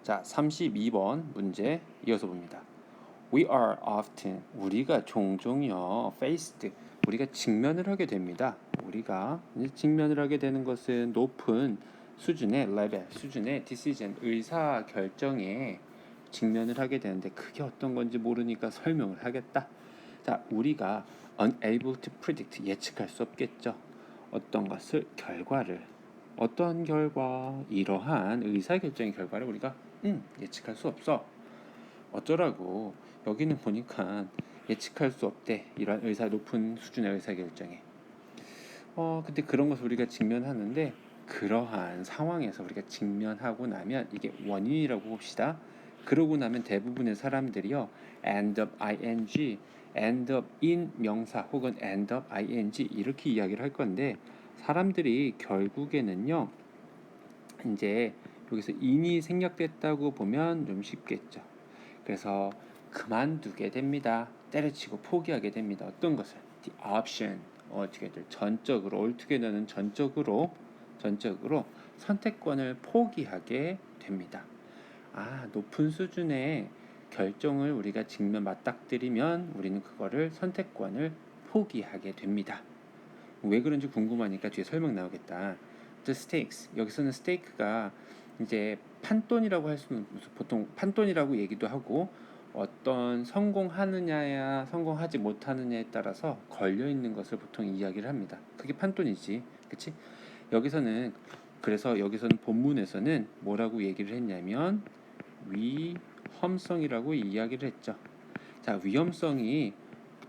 자, 32번 문제 이어서 봅니다. We are often, 우리가 종종요, faced, 우리가 직면을 하게 됩니다. 우리가 이제 직면을 하게 되는 것은 높은 수준의 level, 수준의 decision, 의사 결정에 직면을 하게 되는데 그게 어떤 건지 모르니까 설명을 하겠다. 자, 우리가 unable to predict, 예측할 수 없겠죠. 어떤 것을, 결과를, 어떠한 결과, 이러한 의사결정의 결과를 우리가 예측할 수 없어. 어쩌라고. 여기는 보니까 예측할 수 없대. 이런 높은 수준의 의사결정에. 근데 그런 것을 우리가 직면하는데 그러한 상황에서 우리가 직면하고 나면 이게 원인이라고 봅시다. 그러고 나면 대부분의 사람들이요, end up ing, end up in 명사 혹은 end up ing 이렇게 이야기를 할 건데 사람들이 결국에는요, 이제 여기서 in이 생략됐다고 보면 좀 쉽겠죠. 그래서 그만두게 됩니다. 때려치고 포기하게 됩니다. 어떤 것을? The option, altogether, 전적으로, altogether는 전적으로 선택권을 포기하게 됩니다. 높은 수준의 결정을 우리가 맞닥뜨리면 우리는 그거를 선택권을 포기하게 됩니다. 왜 그런지 궁금하니까 뒤에 설명 나오겠다. The stakes, 여기서는 stake가 이제 판돈이라고 할 수는, 보통 판돈이라고 얘기도 하고 어떤 성공하느냐야 성공하지 못하느냐에 따라서 걸려 있는 것을 보통 이야기를 합니다. 그게 판돈이지, 그치? 여기서는, 그래서 여기서는 본문에서는 뭐라고 얘기를 했냐면 위험성이라고 이야기를 했죠. 자, 위험성이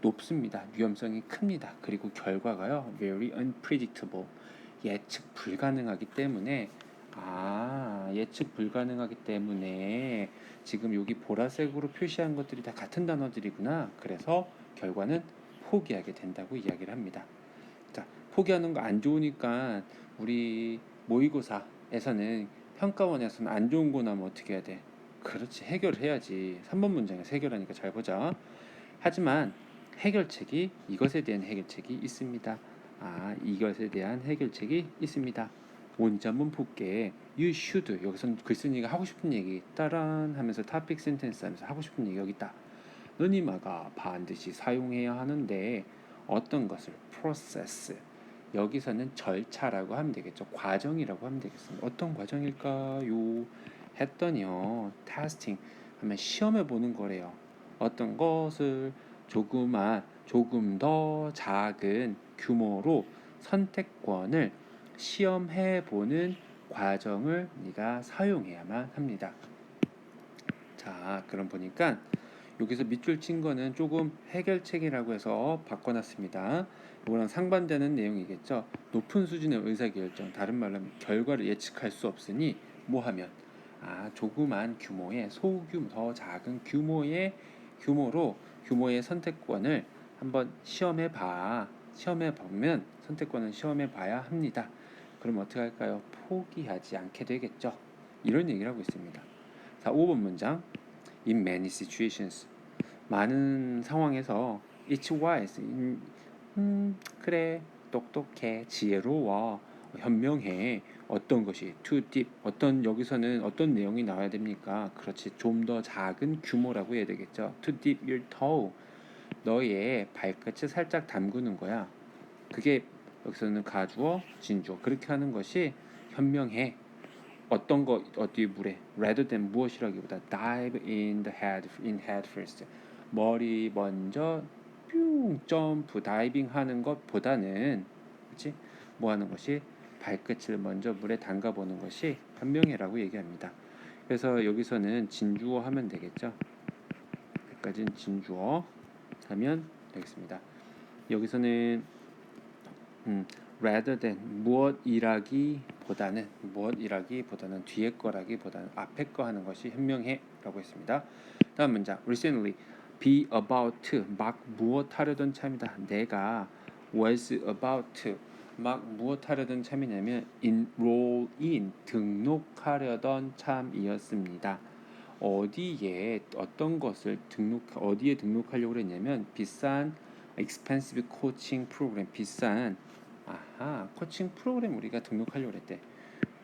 높습니다. 위험성이 큽니다. 그리고 결과가요, very unpredictable, 예측 불가능하기 때문에, 지금 여기 보라색으로 표시한 것들이 다 같은 단어들이구나. 그래서 결과는 포기하게 된다고 이야기를 합니다. 자, 포기하는 거 안 좋으니까 우리 모의고사에서는, 평가원에서는 안 좋은 거 나면 어떻게 해야 돼? 그렇지, 해결을 해야지. 3번 문장에서 해결하니까 잘 보자. 하지만 이것에 대한 해결책이 있습니다. 이것에 대한 해결책이 있습니다. 먼저 한번 볼게. You should, 여기서는 글쓴이가 하고 싶은 얘기 따란 하면서 topic sentence 하면서 하고 싶은 얘기 여기 있다. 너니마가 반드시 사용해야 하는데 어떤 것을? process, 여기서는 절차라고 하면 되겠죠. 과정이라고 하면 되겠습니다. 어떤 과정일까요? 했더니요, testing 하면 시험해 보는 거래요. 어떤 것을? 조금 더 작은 규모로 선택권을 시험해 보는 과정을 네가 사용해야만 합니다. 자, 그럼 보니까 여기서 밑줄 친 거는 조금 해결책이라고 해서 바꿔놨습니다. 이거랑 상반되는 내용이겠죠. 높은 수준의 의사결정, 다른 말로 하면 결과를 예측할 수 없으니 뭐 하면? 조그만 규모의, 더 작은 규모의 선택권을 한번 시험해 보면 선택권을 시험해 봐야 합니다. 그럼 어떻게 할까요? 포기하지 않게 되겠죠. 이런 얘기를 하고 있습니다. 자, 5번 문장. In many situations, 많은 상황에서 it's wise, 그래, 똑똑해, 지혜로워, 현명해. 어떤 것이? too deep, 여기서는 어떤 내용이 나와야 됩니까? 그렇지, 좀 더 작은 규모라고 해야 되겠죠. to dip your toe, 너의 발끝을 살짝 담그는 거야. 그게 여기서는 가주어, 진주어, 그렇게 하는 것이 현명해. 어떤 거, 어디 물에, rather than 무엇이라기보다 dive in head first, 머리 먼저 뿅 점프 다이빙 하는 것보다는, 그렇지? 뭐 하는 것이? 발끝을 먼저 물에 담가 보는 것이 현명해라고 얘기합니다. 그래서 여기서는 진주어 하면 되겠죠. 여기까지는 진주어 하면 되겠습니다. 여기서는 rather than, 무엇이라기보다는 뒤에 거라기보다는 앞에 거 하는 것이 현명해라고 했습니다. 다음 문장. recently, be about to, 막 무엇 하려던 참이다. 내가 was about to, 막 무엇 하려던 참이냐면 enroll in, 등록하려던 참이었습니다. 어디에 등록하려고 그랬냐면 비싼 expensive 코칭 프로그램, 비싼 코칭 프로그램 우리가 등록하려고 그랬대.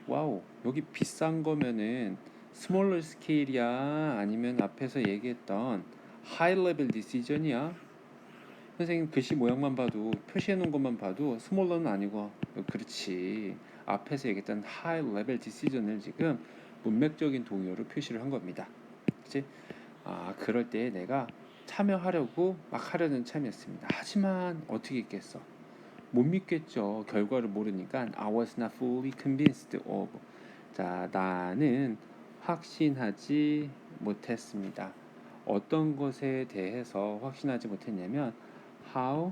와우, 여기 비싼 거면은 smaller scale이야? 아니면 앞에서 얘기했던 high level decision이야? 선생님 글씨 모양만 봐도 표시해 놓은 것만 봐도 smaller는 아니고 그렇지. 앞에서 얘기했던 high level decision을 지금 문맥적인 동의어로 표시를 한 겁니다. 그렇지? 그럴 때 내가 참여하려고 막 하려는 참이었습니다. 하지만 어떻게 했겠어? 못 믿겠죠. 결과를 모르니까 I was not fully convinced of. 자, 나는 확신하지 못했습니다. 어떤 것에 대해서 확신하지 못했냐면 how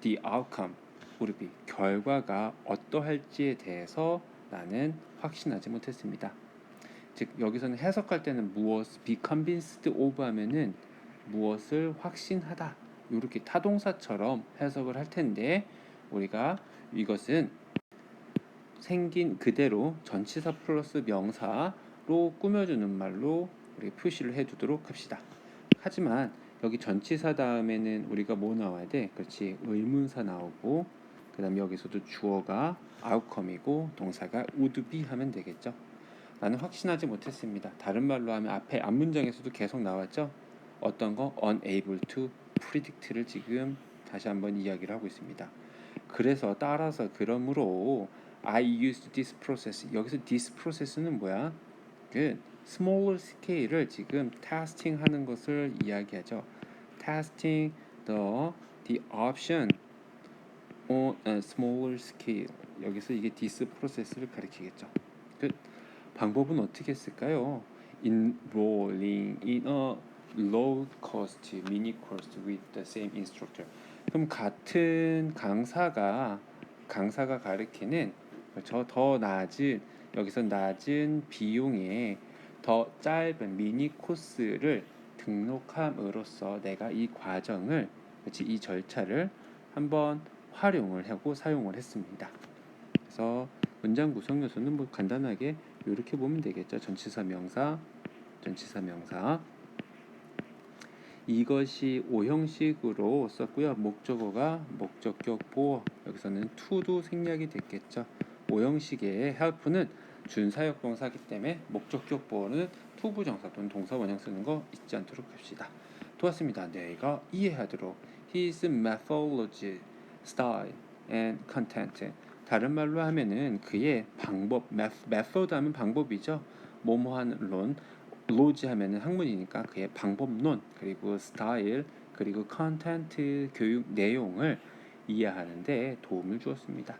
the outcome would be. 결과가 어떠할지에 대해서 나는 확신하지 못했습니다. 즉 여기서는 해석할 때는 무엇 be convinced of 하면은 무엇을 확신하다 이렇게 타동사처럼 해석을 할 텐데 우리가 이것은 생긴 그대로 전치사 플러스 명사로 꾸며주는 말로 우리 표시를 해두도록 합시다. 하지만 여기 전치사 다음에는 우리가 뭐 나와야 돼? 그렇지, 의문사 나오고 그 다음 여기서도 주어가 outcome이고 동사가 would be 하면 되겠죠. 나는 확신하지 못했습니다. 다른 말로 하면 앞에 앞문장에서도 계속 나왔죠. 어떤 거? unable to predict를 지금 다시 한번 이야기를 하고 있습니다. 그래서 따라서 그러므로 I used this process. 여기서 this process는 뭐야? 그 smaller scale을 지금 testing 하는 것을 이야기하죠. testing the option on a smaller scale. 여기서 이게 this process를 가리키겠죠. 그 방법은 어떻게 했을까요? Enrolling in a low cost mini course with the same instructor. 그럼 같은 강사가 가르치는 더 낮은 여기서 낮은 비용의 더 짧은 미니 코스를 등록함으로써 내가 이 과정을 이 절차를 한번 활용을 하고 사용을 했습니다. 그래서 문장 구성 요소는 뭐 간단하게 이렇게 보면 되겠죠. 전치사 명사 이것이 오형식으로 썼고요. 목적어가 목적격 보어 여기서는 to도 생략이 됐겠죠. 오형식의 help는 준사역 동사이기 때문에 목적격 보어는 to 부정사 또는 동사 원형 쓰는 거 잊지 않도록 합시다. 도왔습니다. 내가 이해하도록 his methodology, style and content. 다른 말로 하면은 그의 방법, method 하면 방법이죠. 뭐뭐하는 론, 로지 하면은 학문이니까 그의 방법론 그리고 스타일 그리고 컨텐트 교육 내용을 이해하는데 도움을 주었습니다.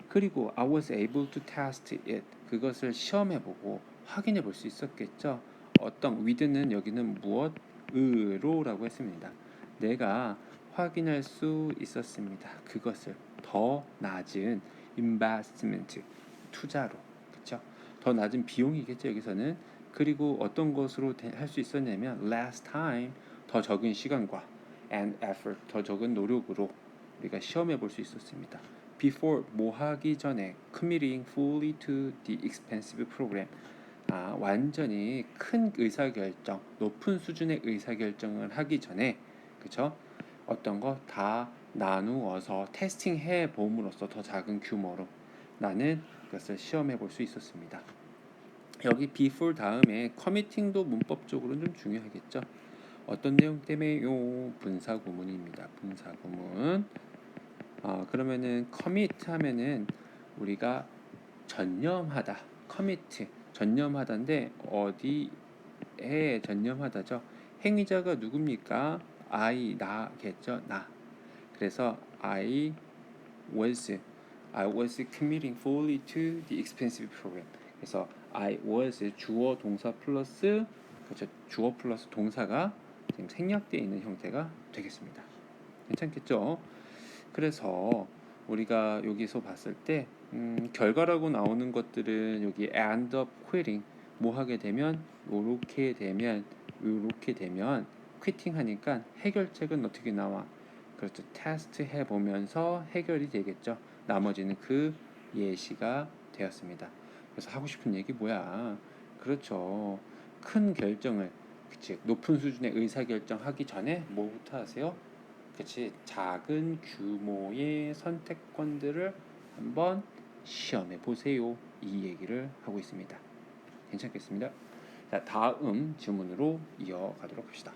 그리고 I was able to test it. 그것을 시험해보고 확인해 볼 수 있었겠죠. 어떤 with는 여기는 무엇으로라고 했습니다. 내가 확인할 수 있었습니다. 그것을 더 낮은 investment 투자로 그렇죠. 더 낮은 비용이겠죠 여기서는. 그리고 어떤 것으로 할 수 있었냐면 last time 더 적은 시간과 and effort 더 적은 노력으로 우리가 시험해 볼 수 있었습니다. before 뭐 하기 전에 committing fully to the expensive program 완전히 큰 의사결정 높은 수준의 의사결정을 하기 전에 그쵸 어떤 거 다 나누어서 테스팅해 봄으로써 더 작은 규모로 나는 그것을 시험해 볼 수 있었습니다. 여기 before 다음에 committing도 문법적으로는 좀 중요하겠죠. 어떤 내용 때문에요? 분사구문입니다. 분사구문. 그러면은 commit 하면은 우리가 전념하다. commit 전념하다인데 어디에 전념하다죠? 행위자가 누굽니까? 나겠죠. 나. 그래서 I was committing fully to the expensive program. 그래서 I was 주어 동사 플러스 그렇죠. 주어 플러스 동사가 지금 생략되어 있는 형태가 되겠습니다. 괜찮겠죠? 그래서 우리가 여기서 봤을 때 결과라고 나오는 것들은 여기 end up quitting 뭐 하게 되면 요렇게 되면 quitting 하니까 해결책은 어떻게 나와? 그렇죠. 테스트 해보면서 해결이 되겠죠. 나머지는 그 예시가 되었습니다. 그래서 하고 싶은 얘기 뭐야? 그렇죠. 큰 결정을 그치 높은 수준의 의사결정 하기 전에 뭐부터 하세요? 그치 작은 규모의 선택권들을 한번 시험해 보세요. 이 얘기를 하고 있습니다. 괜찮겠습니다. 자, 다음 질문으로 이어가도록 합시다.